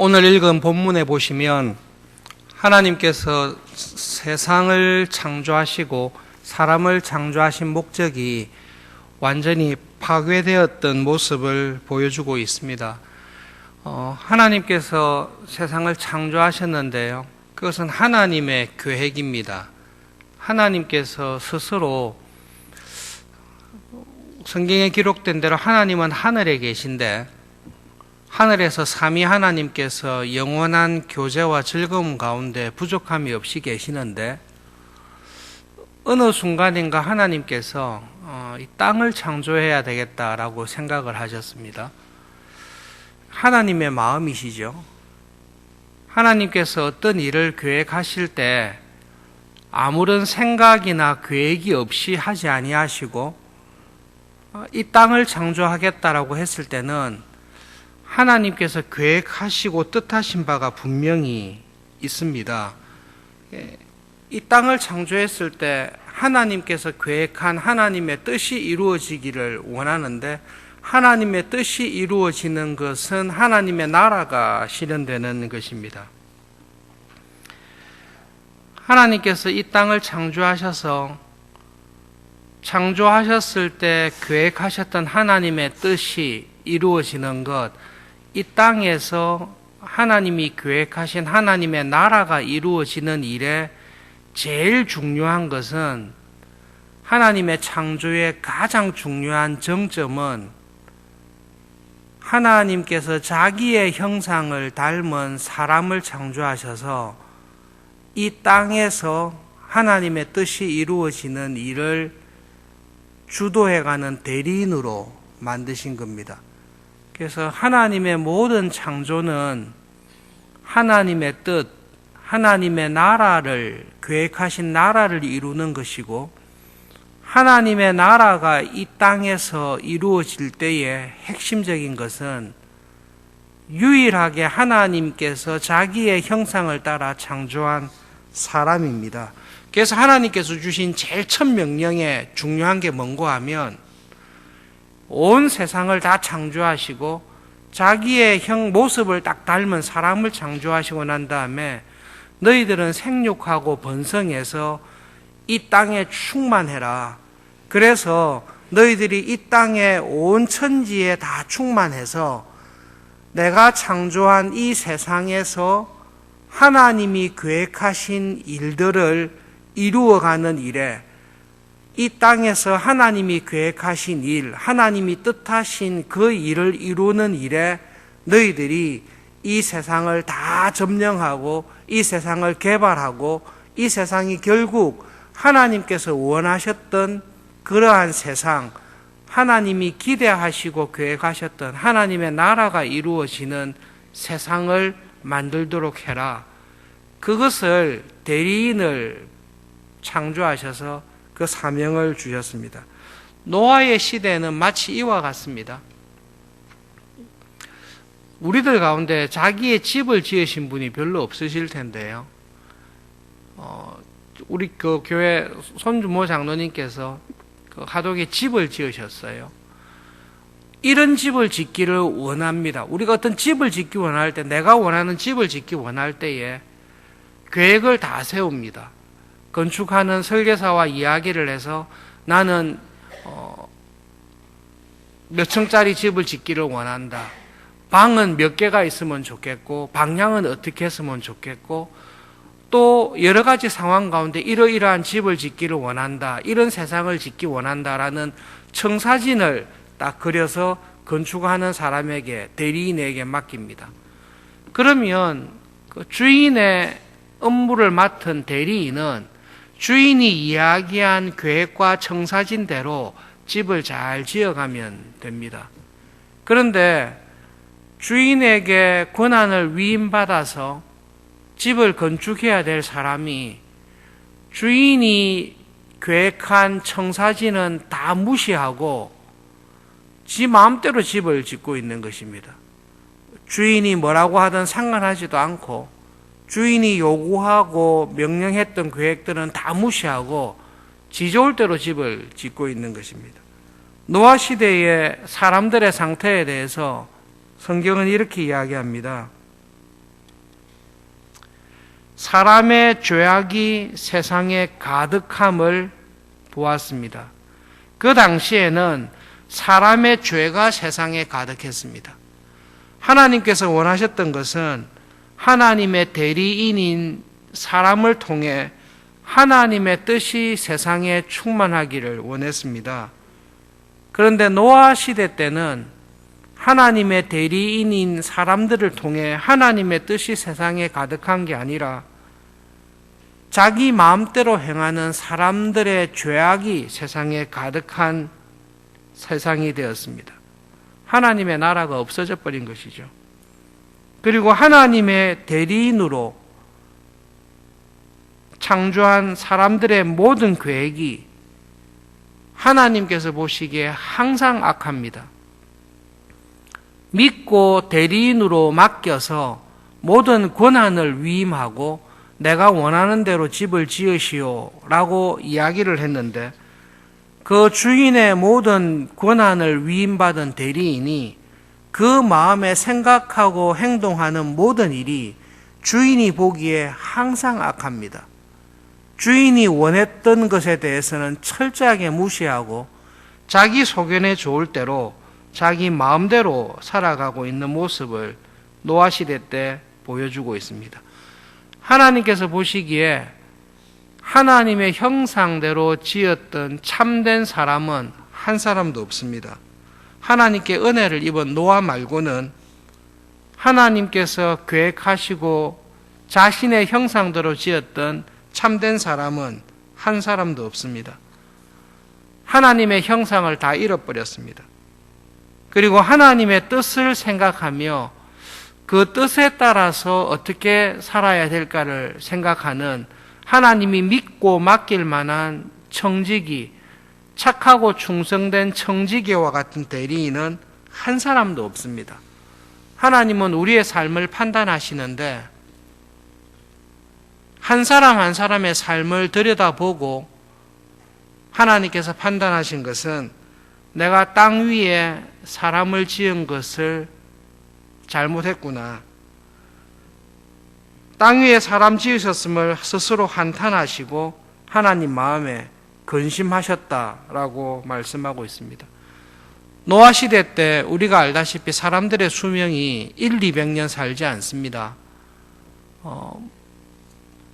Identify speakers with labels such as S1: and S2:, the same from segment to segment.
S1: 오늘 읽은 본문에 보시면 하나님께서 세상을 창조하시고 사람을 창조하신 목적이 완전히 파괴되었던 모습을 보여주고 있습니다. 하나님께서 세상을 창조하셨는데요. 그것은 하나님의 계획입니다. 하나님께서 스스로 성경에 기록된 대로 하나님은 하늘에 계신데 하늘에서 삼위 하나님께서 영원한 교제와 즐거움 가운데 부족함이 없이 계시는데 어느 순간인가 하나님께서 이 땅을 창조해야 되겠다라고 생각을 하셨습니다. 하나님의 마음이시죠. 하나님께서 어떤 일을 계획하실 때 아무런 생각이나 계획이 없이 하지 아니하시고 이 땅을 창조하겠다라고 했을 때는 하나님께서 계획하시고 뜻하신 바가 분명히 있습니다. 이 땅을 창조했을 때 하나님께서 계획한 하나님의 뜻이 이루어지기를 원하는데 하나님의 뜻이 이루어지는 것은 하나님의 나라가 실현되는 것입니다. 하나님께서 이 땅을 창조하셨을 때 계획하셨던 하나님의 뜻이 이루어지는 것, 이 땅에서 하나님이 계획하신 하나님의 나라가 이루어지는 일에 제일 중요한 것은 하나님의 창조의 가장 중요한 정점은 하나님께서 자기의 형상을 닮은 사람을 창조하셔서 이 땅에서 하나님의 뜻이 이루어지는 일을 주도해가는 대리인으로 만드신 겁니다. 그래서 하나님의 모든 창조는 하나님의 뜻, 하나님의 나라를, 계획하신 나라를 이루는 것이고 하나님의 나라가 이 땅에서 이루어질 때의 핵심적인 것은 유일하게 하나님께서 자기의 형상을 따라 창조한 사람입니다. 그래서 하나님께서 주신 제일 첫 명령에 중요한 게 뭔가 하면 온 세상을 다 창조하시고 자기의 모습을 딱 닮은 사람을 창조하시고 난 다음에 너희들은 생육하고 번성해서 이 땅에 충만해라. 그래서 너희들이 이 땅에 온 천지에 다 충만해서 내가 창조한 이 세상에서 하나님이 계획하신 일들을 이루어가는 일에 이 땅에서 하나님이 계획하신 일, 하나님이 뜻하신 그 일을 이루는 일에 너희들이 이 세상을 다 점령하고 이 세상을 개발하고 이 세상이 결국 하나님께서 원하셨던 그러한 세상, 하나님이 기대하시고 계획하셨던 하나님의 나라가 이루어지는 세상을 만들도록 해라. 그것을 대리인을 창조하셔서 그 사명을 주셨습니다. 노아의 시대는 마치 이와 같습니다. 우리들 가운데 자기의 집을 지으신 분이 별로 없으실 텐데요. 우리 그 교회 손주모 장로님께서 그 하독에 집을 지으셨어요. 이런 집을 짓기를 원합니다. 우리가 어떤 집을 짓기 원할 때, 내가 원하는 집을 짓기 원할 때에 계획을 다 세웁니다. 건축하는 설계사와 이야기를 해서 나는 몇 층짜리 집을 짓기를 원한다. 방은 몇 개가 있으면 좋겠고 방향은 어떻게 했으면 좋겠고 또 여러 가지 상황 가운데 이러이러한 집을 짓기를 원한다. 이런 세상을 짓기 원한다라는 청사진을 딱 그려서 건축하는 사람에게, 대리인에게 맡깁니다. 그러면 그 주인의 업무를 맡은 대리인은 주인이 이야기한 계획과 청사진대로 집을 잘 지어가면 됩니다. 그런데 주인에게 권한을 위임받아서 집을 건축해야 될 사람이 주인이 계획한 청사진은 다 무시하고 지 마음대로 집을 짓고 있는 것입니다. 주인이 뭐라고 하든 상관하지도 않고 주인이 요구하고 명령했던 계획들은 다 무시하고 지 좋을 대로 집을 짓고 있는 것입니다. 노아 시대의 사람들의 상태에 대해서 성경은 이렇게 이야기합니다. 사람의 죄악이 세상에 가득함을 보았습니다. 그 당시에는 사람의 죄가 세상에 가득했습니다. 하나님께서 원하셨던 것은 하나님의 대리인인 사람을 통해 하나님의 뜻이 세상에 충만하기를 원했습니다. 그런데 노아 시대 때는 하나님의 대리인인 사람들을 통해 하나님의 뜻이 세상에 가득한 게 아니라 자기 마음대로 행하는 사람들의 죄악이 세상에 가득한 세상이 되었습니다. 하나님의 나라가 없어져 버린 것이죠. 그리고 하나님의 대리인으로 창조한 사람들의 모든 계획이 하나님께서 보시기에 항상 악합니다. 믿고 대리인으로 맡겨서 모든 권한을 위임하고 내가 원하는 대로 집을 지으시오 라고 이야기를 했는데 그 주인의 모든 권한을 위임받은 대리인이 그 마음에 생각하고 행동하는 모든 일이 주인이 보기에 항상 악합니다. 주인이 원했던 것에 대해서는 철저하게 무시하고 자기 소견에 좋을 대로 자기 마음대로 살아가고 있는 모습을 노아 시대 때 보여주고 있습니다. 하나님께서 보시기에 하나님의 형상대로 지었던 참된 사람은 한 사람도 없습니다. 하나님께 은혜를 입은 노아 말고는 하나님께서 계획하시고 자신의 형상대로 지었던 참된 사람은 한 사람도 없습니다. 하나님의 형상을 다 잃어버렸습니다. 그리고 하나님의 뜻을 생각하며 그 뜻에 따라서 어떻게 살아야 될까를 생각하는 하나님이 믿고 맡길 만한 청지기, 착하고 충성된 청지기와 같은 대리인은 한 사람도 없습니다. 하나님은 우리의 삶을 판단하시는데 한 사람 한 사람의 삶을 들여다보고 하나님께서 판단하신 것은 내가 땅 위에 사람을 지은 것을 잘못했구나. 땅 위에 사람 지으셨음을 스스로 한탄하시고 하나님 마음에 근심하셨다라고 말씀하고 있습니다. 노아 시대 때 우리가 알다시피 사람들의 수명이 200년 살지 않습니다.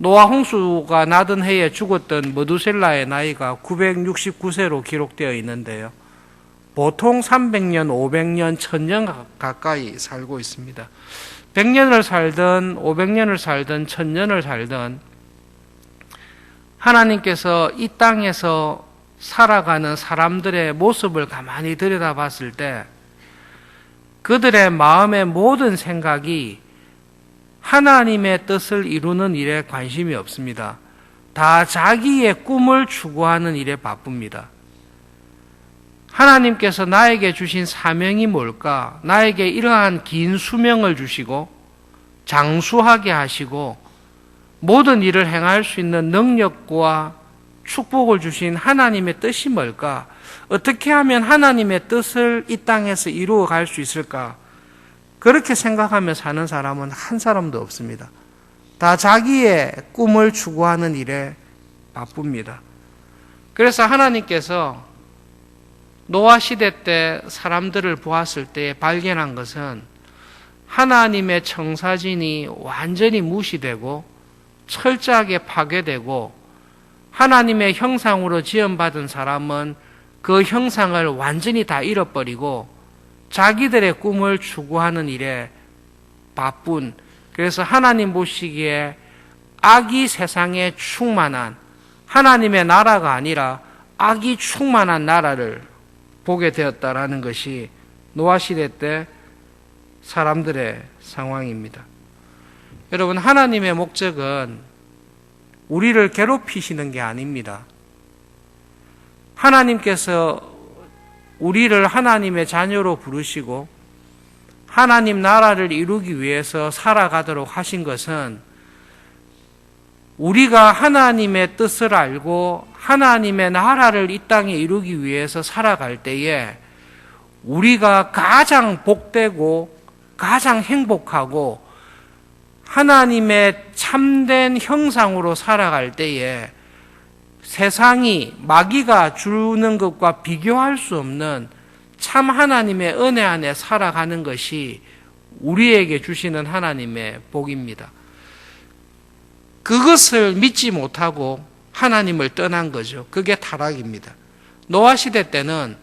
S1: 노아 홍수가 나던 해에 죽었던 머두셀라의 나이가 969세로 기록되어 있는데요. 보통 300년, 500년, 1000년 가까이 살고 있습니다. 100년을 살든 500년을 살든 1000년을 살든 하나님께서 이 땅에서 살아가는 사람들의 모습을 가만히 들여다봤을 때 그들의 마음의 모든 생각이 하나님의 뜻을 이루는 일에 관심이 없습니다. 다 자기의 꿈을 추구하는 일에 바쁩니다. 하나님께서 나에게 주신 사명이 뭘까? 나에게 이러한 긴 수명을 주시고 장수하게 하시고 모든 일을 행할 수 있는 능력과 축복을 주신 하나님의 뜻이 뭘까? 어떻게 하면 하나님의 뜻을 이 땅에서 이루어 갈 수 있을까? 그렇게 생각하며 사는 사람은 한 사람도 없습니다. 다 자기의 꿈을 추구하는 일에 바쁩니다. 그래서 하나님께서 노아 시대 때 사람들을 보았을 때 발견한 것은 하나님의 청사진이 완전히 무시되고 철저하게 파괴되고 하나님의 형상으로 지음받은 사람은 그 형상을 완전히 다 잃어버리고 자기들의 꿈을 추구하는 일에 바쁜, 그래서 하나님 보시기에 악이 세상에 충만한 하나님의 나라가 아니라 악이 충만한 나라를 보게 되었다라는 것이 노아 시대 때 사람들의 상황입니다. 여러분, 하나님의 목적은 우리를 괴롭히시는 게 아닙니다. 하나님께서 우리를 하나님의 자녀로 부르시고 하나님 나라를 이루기 위해서 살아가도록 하신 것은 우리가 하나님의 뜻을 알고 하나님의 나라를 이 땅에 이루기 위해서 살아갈 때에 우리가 가장 복되고 가장 행복하고 하나님의 참된 형상으로 살아갈 때에 세상이 마귀가 주는 것과 비교할 수 없는 참 하나님의 은혜 안에 살아가는 것이 우리에게 주시는 하나님의 복입니다. 그것을 믿지 못하고 하나님을 떠난 거죠. 그게 타락입니다. 노아 시대 때는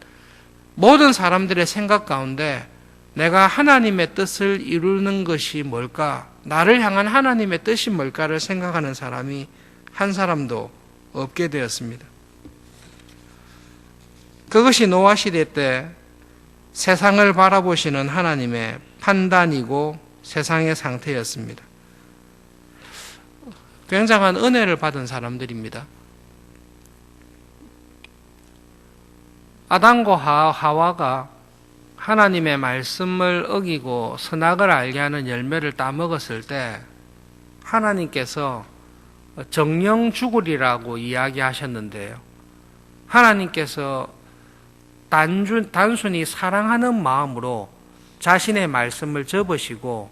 S1: 모든 사람들의 생각 가운데 내가 하나님의 뜻을 이루는 것이 뭘까? 나를 향한 하나님의 뜻이 뭘까를 생각하는 사람이 한 사람도 없게 되었습니다. 그것이 노아 시대 때 세상을 바라보시는 하나님의 판단이고 세상의 상태였습니다. 굉장한 은혜를 받은 사람들입니다. 아담과 하와가 하나님의 말씀을 어기고 선악을 알게 하는 열매를 따먹었을 때 하나님께서 정령 죽으리라고 이야기하셨는데요. 하나님께서 단순히 사랑하는 마음으로 자신의 말씀을 접으시고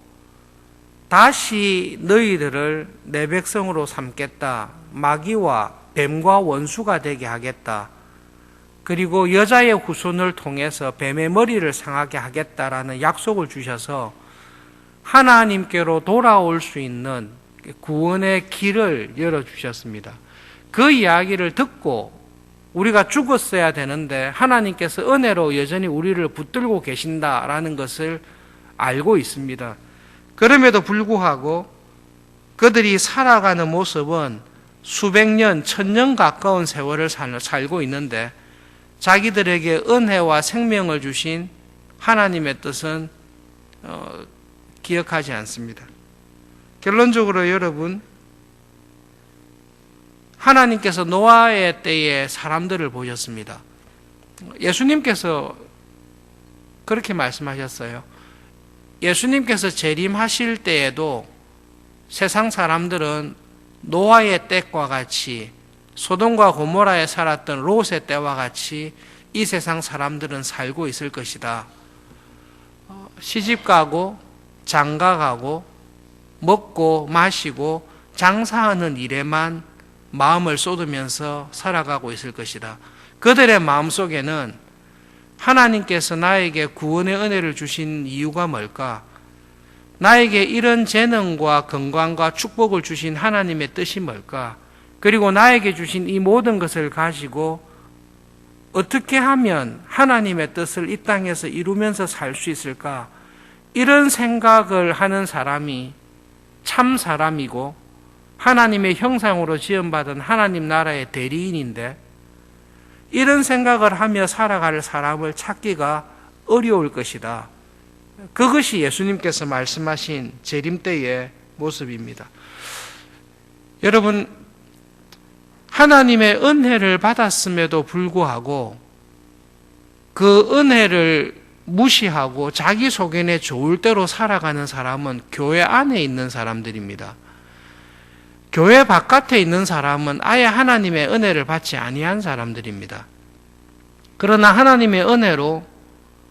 S1: 다시 너희들을 내 백성으로 삼겠다. 마귀와 뱀과 원수가 되게 하겠다. 그리고 여자의 후손을 통해서 뱀의 머리를 상하게 하겠다라는 약속을 주셔서 하나님께로 돌아올 수 있는 구원의 길을 열어주셨습니다. 그 이야기를 듣고 우리가 죽었어야 되는데 하나님께서 은혜로 여전히 우리를 붙들고 계신다라는 것을 알고 있습니다. 그럼에도 불구하고 그들이 살아가는 모습은 수백 년, 천년 가까운 세월을 살고 있는데 자기들에게 은혜와 생명을 주신 하나님의 뜻은 기억하지 않습니다. 결론적으로 여러분, 하나님께서 노아의 때에 사람들을 보셨습니다. 예수님께서 그렇게 말씀하셨어요. 예수님께서 재림하실 때에도 세상 사람들은 노아의 때과 같이 소돔과 고모라에 살았던 롯의 때와 같이 이 세상 사람들은 살고 있을 것이다. 시집가고 장가가고 먹고 마시고 장사하는 일에만 마음을 쏟으면서 살아가고 있을 것이다. 그들의 마음속에는 하나님께서 나에게 구원의 은혜를 주신 이유가 뭘까? 나에게 이런 재능과 건강과 축복을 주신 하나님의 뜻이 뭘까? 그리고 나에게 주신 이 모든 것을 가지고 어떻게 하면 하나님의 뜻을 이 땅에서 이루면서 살 수 있을까? 이런 생각을 하는 사람이 참 사람이고 하나님의 형상으로 지음받은 하나님 나라의 대리인인데 이런 생각을 하며 살아갈 사람을 찾기가 어려울 것이다. 그것이 예수님께서 말씀하신 재림 때의 모습입니다. 여러분, 하나님의 은혜를 받았음에도 불구하고 그 은혜를 무시하고 자기 속에 좋을 대로 살아가는 사람은 교회 안에 있는 사람들입니다. 교회 바깥에 있는 사람은 아예 하나님의 은혜를 받지 아니한 사람들입니다. 그러나 하나님의 은혜로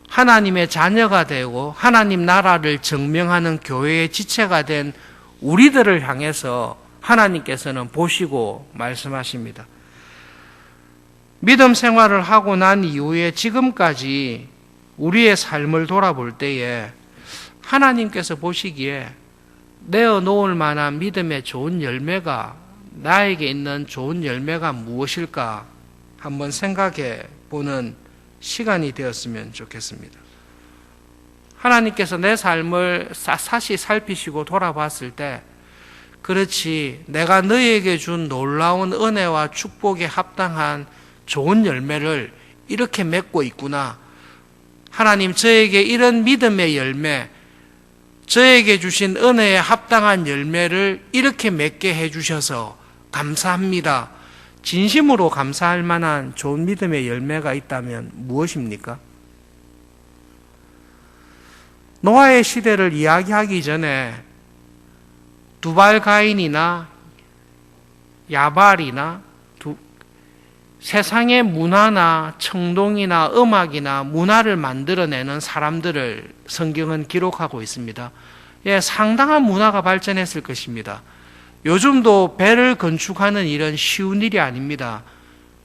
S1: 하나님의 자녀가 되고 하나님 나라를 증명하는 교회의 지체가 된 우리들을 향해서 하나님께서는 보시고 말씀하십니다. 믿음 생활을 하고 난 이후에 지금까지 우리의 삶을 돌아볼 때에 하나님께서 보시기에 내어 놓을 만한 믿음의 좋은 열매가 나에게 있는 좋은 열매가 무엇일까 한번 생각해 보는 시간이 되었으면 좋겠습니다. 하나님께서 내 삶을 샅샅이 살피시고 돌아봤을 때 그렇지 내가 너희에게 준 놀라운 은혜와 축복에 합당한 좋은 열매를 이렇게 맺고 있구나. 하나님 저에게 이런 믿음의 열매, 저에게 주신 은혜에 합당한 열매를 이렇게 맺게 해주셔서 감사합니다. 진심으로 감사할 만한 좋은 믿음의 열매가 있다면 무엇입니까? 노아의 시대를 이야기하기 전에 두발 가인이나 야발이나 세상의 문화나 청동이나 음악이나 문화를 만들어내는 사람들을 성경은 기록하고 있습니다. 상당한 문화가 발전했을 것입니다. 요즘도 배를 건축하는 일은 쉬운 일이 아닙니다.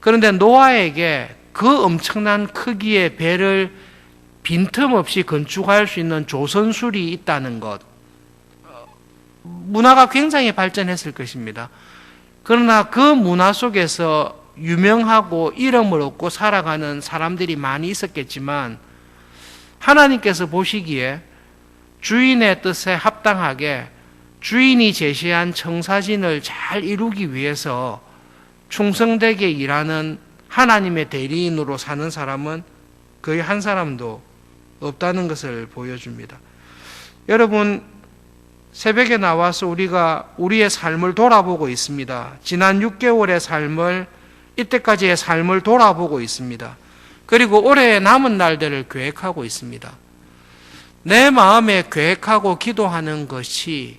S1: 그런데 노아에게 그 엄청난 크기의 배를 빈틈없이 건축할 수 있는 조선술이 있다는 것, 문화가 굉장히 발전했을 것입니다. 그러나 그 문화 속에서 유명하고 이름을 얻고 살아가는 사람들이 많이 있었겠지만 하나님께서 보시기에 주인의 뜻에 합당하게 주인이 제시한 청사진을 잘 이루기 위해서 충성되게 일하는 하나님의 대리인으로 사는 사람은 거의 한 사람도 없다는 것을 보여줍니다. 여러분, 새벽에 나와서 우리가 우리의 삶을 돌아보고 있습니다. 지난 6개월의 삶을, 이때까지의 삶을 돌아보고 있습니다. 그리고 올해의 남은 날들을 계획하고 있습니다. 내 마음에 계획하고 기도하는 것이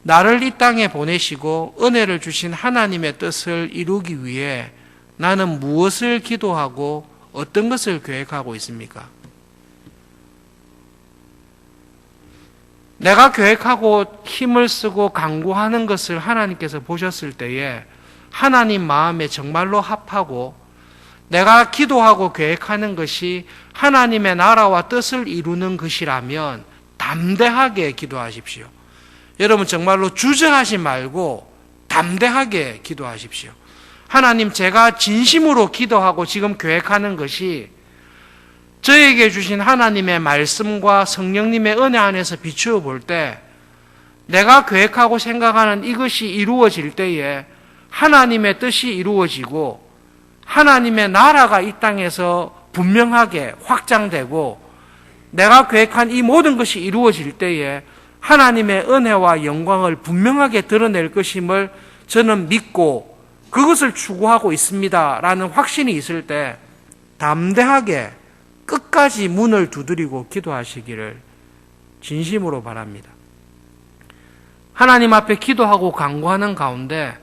S1: 나를 이 땅에 보내시고 은혜를 주신 하나님의 뜻을 이루기 위해 나는 무엇을 기도하고 어떤 것을 계획하고 있습니까? 내가 계획하고 힘을 쓰고 강구하는 것을 하나님께서 보셨을 때에 하나님 마음에 정말로 합하고 내가 기도하고 계획하는 것이 하나님의 나라와 뜻을 이루는 것이라면 담대하게 기도하십시오. 여러분, 정말로 주저하지 말고 담대하게 기도하십시오. 하나님, 제가 진심으로 기도하고 지금 계획하는 것이 저에게 주신 하나님의 말씀과 성령님의 은혜 안에서 비추어 볼 때 내가 계획하고 생각하는 이것이 이루어질 때에 하나님의 뜻이 이루어지고 하나님의 나라가 이 땅에서 분명하게 확장되고 내가 계획한 이 모든 것이 이루어질 때에 하나님의 은혜와 영광을 분명하게 드러낼 것임을 저는 믿고 그것을 추구하고 있습니다 라는 확신이 있을 때 담대하게 끝까지 문을 두드리고 기도하시기를 진심으로 바랍니다. 하나님 앞에 기도하고 간구하는 가운데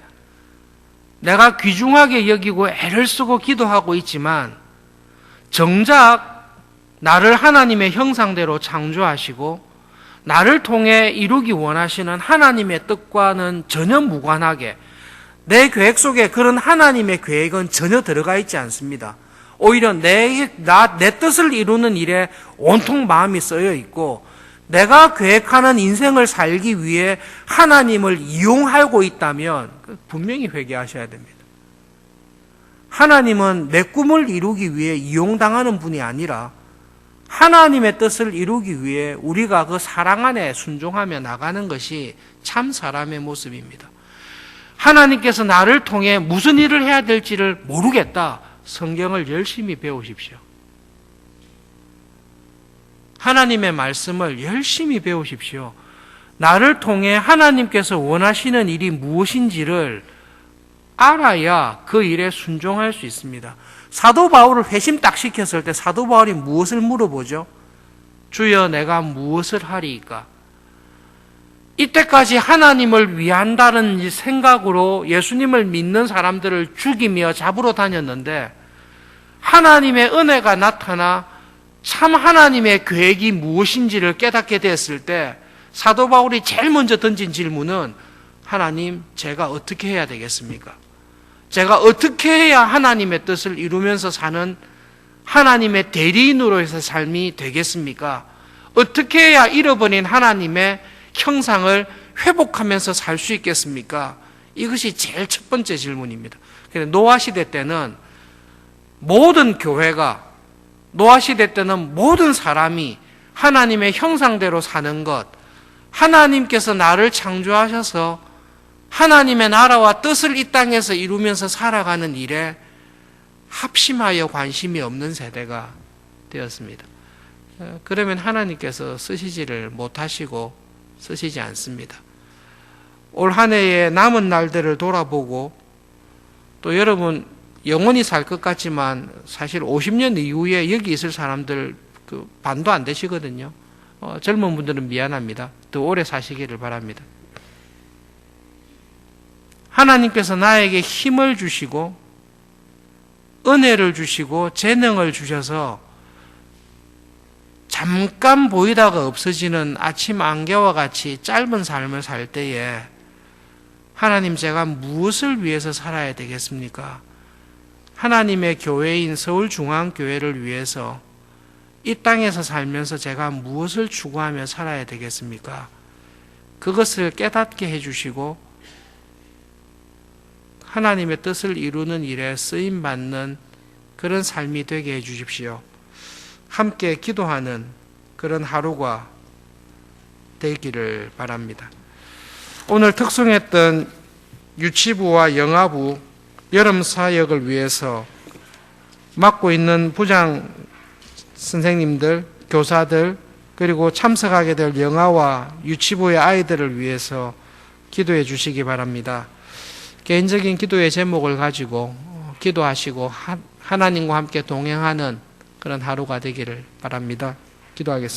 S1: 내가 귀중하게 여기고 애를 쓰고 기도하고 있지만 정작 나를 하나님의 형상대로 창조하시고 나를 통해 이루기 원하시는 하나님의 뜻과는 전혀 무관하게 내 계획 속에 그런 하나님의 계획은 전혀 들어가 있지 않습니다. 오히려 내 뜻을 이루는 일에 온통 마음이 쓰여 있고 내가 계획하는 인생을 살기 위해 하나님을 이용하고 있다면 분명히 회개하셔야 됩니다. 하나님은 내 꿈을 이루기 위해 이용당하는 분이 아니라 하나님의 뜻을 이루기 위해 우리가 그 사랑 안에 순종하며 나가는 것이 참 사람의 모습입니다. 하나님께서 나를 통해 무슨 일을 해야 될지를 모르겠다. 성경을 열심히 배우십시오. 하나님의 말씀을 열심히 배우십시오. 나를 통해 하나님께서 원하시는 일이 무엇인지를 알아야 그 일에 순종할 수 있습니다. 사도 바울을 회심 딱 시켰을 때 사도 바울이 무엇을 물어보죠? 주여, 내가 무엇을 하리이까? 이때까지 하나님을 위한다는 생각으로 예수님을 믿는 사람들을 죽이며 잡으러 다녔는데 하나님의 은혜가 나타나 참 하나님의 계획이 무엇인지를 깨닫게 됐을 때 사도 바울이 제일 먼저 던진 질문은 하나님, 제가 어떻게 해야 되겠습니까? 제가 어떻게 해야 하나님의 뜻을 이루면서 사는 하나님의 대리인으로서의 삶이 되겠습니까? 어떻게 해야 잃어버린 하나님의 형상을 회복하면서 살 수 있겠습니까? 이것이 제일 첫 번째 질문입니다. 노아 시대 때는 모든 교회가, 노아 시대 때는 모든 사람이 하나님의 형상대로 사는 것, 하나님께서 나를 창조하셔서 하나님의 나라와 뜻을 이 땅에서 이루면서 살아가는 일에 합심하여 관심이 없는 세대가 되었습니다. 그러면 하나님께서 쓰시지를 못하시고 쓰시지 않습니다. 올 한 해의 남은 날들을 돌아보고 또 여러분 영원히 살 것 같지만 사실 50년 이후에 여기 있을 사람들 반도 안 되시거든요. 젊은 분들은 미안합니다. 더 오래 사시기를 바랍니다. 하나님께서 나에게 힘을 주시고 은혜를 주시고 재능을 주셔서 잠깐 보이다가 없어지는 아침 안개와 같이 짧은 삶을 살 때에 하나님, 제가 무엇을 위해서 살아야 되겠습니까? 하나님의 교회인 서울중앙교회를 위해서 이 땅에서 살면서 제가 무엇을 추구하며 살아야 되겠습니까? 그것을 깨닫게 해주시고 하나님의 뜻을 이루는 일에 쓰임받는 그런 삶이 되게 해주십시오. 함께 기도하는 그런 하루가 되기를 바랍니다. 오늘 특송했던 유치부와 영아부 여름 사역을 위해서 맡고 있는 부장 선생님들, 교사들, 그리고 참석하게 될 영아와 유치부의 아이들을 위해서 기도해 주시기 바랍니다. 개인적인 기도의 제목을 가지고 기도하시고 하나님과 함께 동행하는 그런 하루가 되기를 바랍니다. 기도하겠습니다.